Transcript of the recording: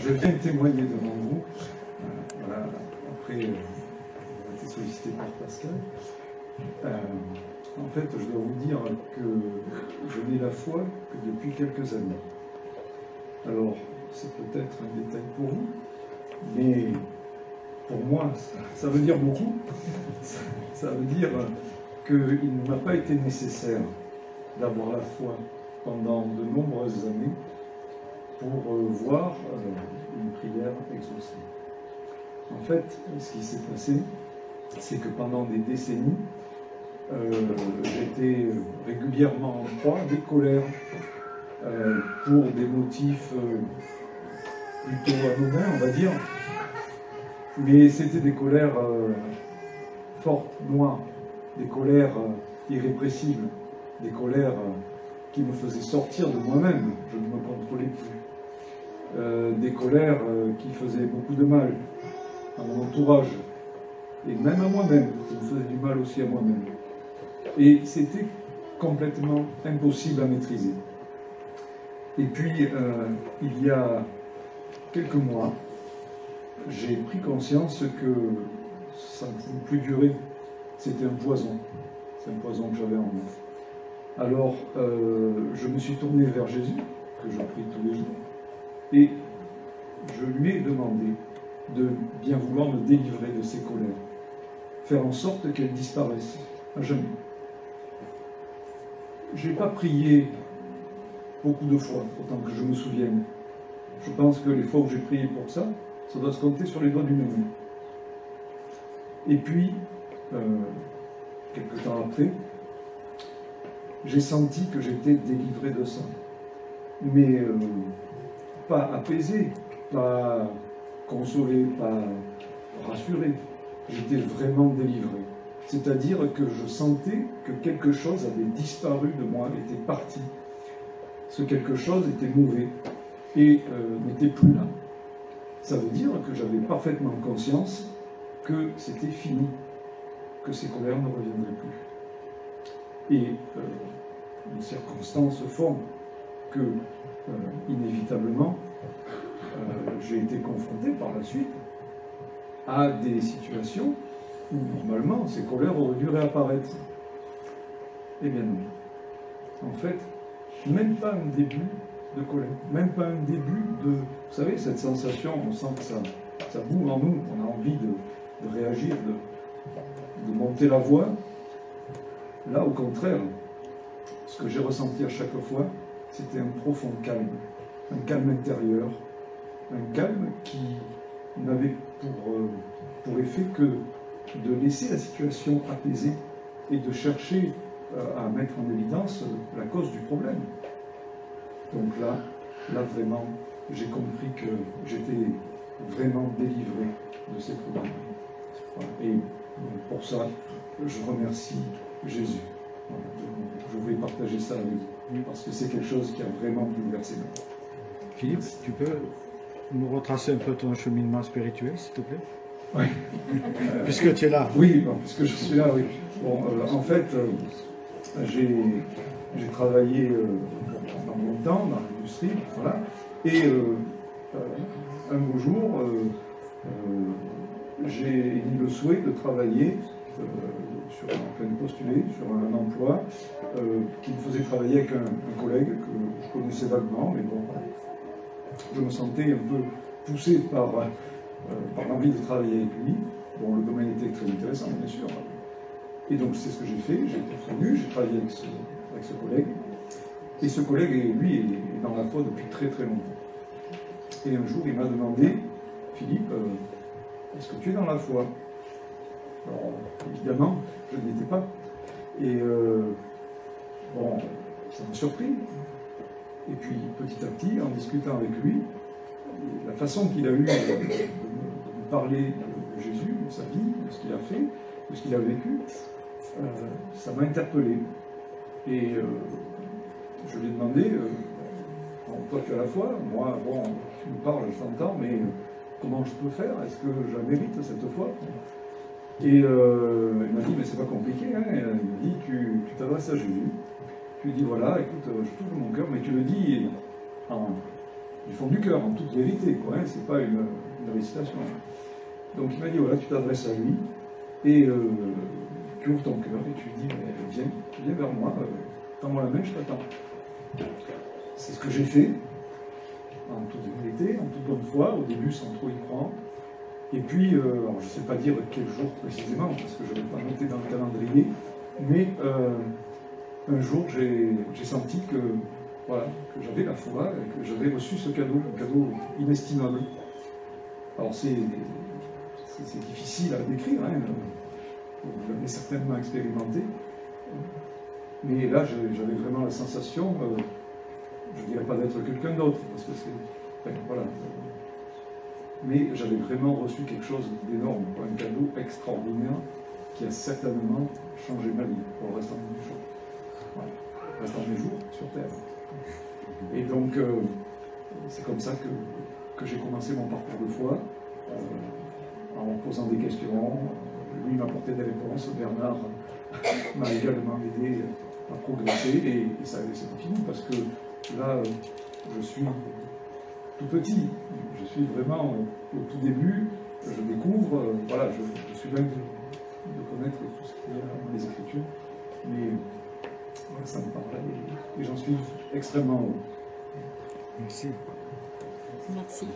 je viens témoigner devant vous. Voilà, après, j'ai été sollicité par Pascal. En fait, je dois vous dire que je n'ai la foi que depuis quelques années. Alors, c'est peut-être un détail pour vous, mais pour moi, ça veut dire beaucoup. Ça veut dire qu'il ne m'a pas été nécessaire d'avoir la foi pendant de nombreuses années pour voir une prière exaucée. En fait, ce qui s'est passé, c'est que pendant des décennies, j'étais régulièrement en proie à des colères pour des motifs plutôt anodins, on va dire, mais c'était des colères fortes, noires, des colères irrépressibles, des colères qui me faisaient sortir de moi-même, je ne me contrôlais plus, des colères qui faisaient beaucoup de mal à mon entourage, et même à moi-même, qui me faisaient du mal aussi à moi-même. Et c'était complètement impossible à maîtriser. Et puis, il y a quelques mois, j'ai pris conscience que ça ne pouvait plus durer. C'était un poison. C'est un poison que j'avais en moi. Alors, je me suis tourné vers Jésus, que je prie tous les jours, et je lui ai demandé de bien vouloir me délivrer de ces colères, faire en sorte qu'elles disparaissent à jamais. Je n'ai pas prié beaucoup de fois, autant que je me souvienne. Je pense que les fois où j'ai prié pour ça, ça doit se compter sur les doigts d'une main. Et puis, quelques temps après, j'ai senti que j'étais délivré de ça. Mais pas apaisé, pas consolé, pas rassuré. J'étais vraiment délivré. C'est-à-dire que je sentais que quelque chose avait disparu de moi, était parti. Ce quelque chose était mauvais et n'était plus là. Ça veut dire que j'avais parfaitement conscience que c'était fini, que ces colères ne reviendraient plus. Et les circonstances font que, inévitablement, j'ai été confronté par la suite à des situations où, normalement, ces colères auraient dû réapparaître. Eh bien non. En fait, même pas un début de colère, même pas un début de... Vous savez, cette sensation, on sent que ça boue en nous, on a envie de réagir, de monter la voix. Là, au contraire, ce que j'ai ressenti à chaque fois, c'était un profond calme, un calme intérieur, un calme qui n'avait pour effet que de laisser la situation apaisée et de chercher à mettre en évidence la cause du problème. Donc là vraiment, j'ai compris que j'étais vraiment délivré de ces problèmes. Voilà. Et pour ça, je remercie Jésus. Voilà. Je voulais partager ça avec vous, parce que c'est quelque chose qui a vraiment bouleversé ma vie. Philippe, tu peux nous retracer un peu ton cheminement spirituel, s'il te plaît? Oui. Puisque tu es là. Oui, bon, puisque je suis là, oui. Bon, en fait, j'ai travaillé pendant longtemps dans l'industrie, voilà, et un beau jour, j'ai émis le souhait de travailler, de postuler sur un emploi qui me faisait travailler avec un collègue que je connaissais vaguement, mais bon, je me sentais un peu poussé par l'envie de travailler avec lui. Bon, le domaine était très intéressant, bien sûr. Et donc, c'est ce que j'ai fait. J'ai été prévenu, j'ai travaillé avec ce collègue. Et ce collègue, lui, est dans la foi depuis très très longtemps. Et un jour, il m'a demandé, Philippe, est-ce que tu es dans la foi? Alors, évidemment, je ne l'étais pas. Et bon, ça m'a surpris. Et puis, petit à petit, en discutant avec lui, la façon qu'il a eu de me parler de Jésus, de sa vie, de ce qu'il a fait, de ce qu'il a vécu, ça m'a interpellé. Et je lui ai demandé, bon, toi tu as la foi, moi, bon, tu me parles, je t'entends, mais comment je peux faire? Est-ce que je mérite cette foi? Et il m'a dit, mais c'est pas compliqué, hein. Il m'a dit, tu t'adresses à Jésus, tu lui dis, voilà, écoute, je t'ouvre mon cœur, mais tu le dis du fond du cœur, en toute vérité, quoi, hein, c'est pas une récitation. Donc il m'a dit, voilà, tu t'adresses à lui, et tu ouvres ton cœur, et tu lui dis, viens vers moi, tends-moi la main, je t'attends. C'est ce que j'ai fait, en toute vérité, en toute bonne foi, au début sans trop y croire. Et puis, alors je ne sais pas dire quel jour précisément, parce que je ne vais pas noter dans le calendrier, mais un jour j'ai senti que, voilà, que j'avais la foi et que j'avais reçu ce cadeau, un cadeau inestimable. Alors c'est difficile à décrire, hein, vous l'avez certainement expérimenté, mais là j'avais vraiment la sensation, je ne dirais pas d'être quelqu'un d'autre, parce que c'est... Enfin, voilà. Mais j'avais vraiment reçu quelque chose d'énorme, un cadeau extraordinaire qui a certainement changé ma vie pour le restant de mes jours. Voilà. Le restant de mes jours sur Terre. Et donc, c'est comme ça que j'ai commencé mon parcours de foi, en posant des questions. Lui m'a apporté des réponses, Bernard m'a également aidé à progresser, et ça c'est pas fini, parce que là, je suis tout petit, je suis vraiment au tout début, je découvre, voilà, je suis loin de connaître tout ce qu'il y a dans les Écritures, mais voilà, ça me parle, et j'en suis extrêmement heureux. Merci. Merci.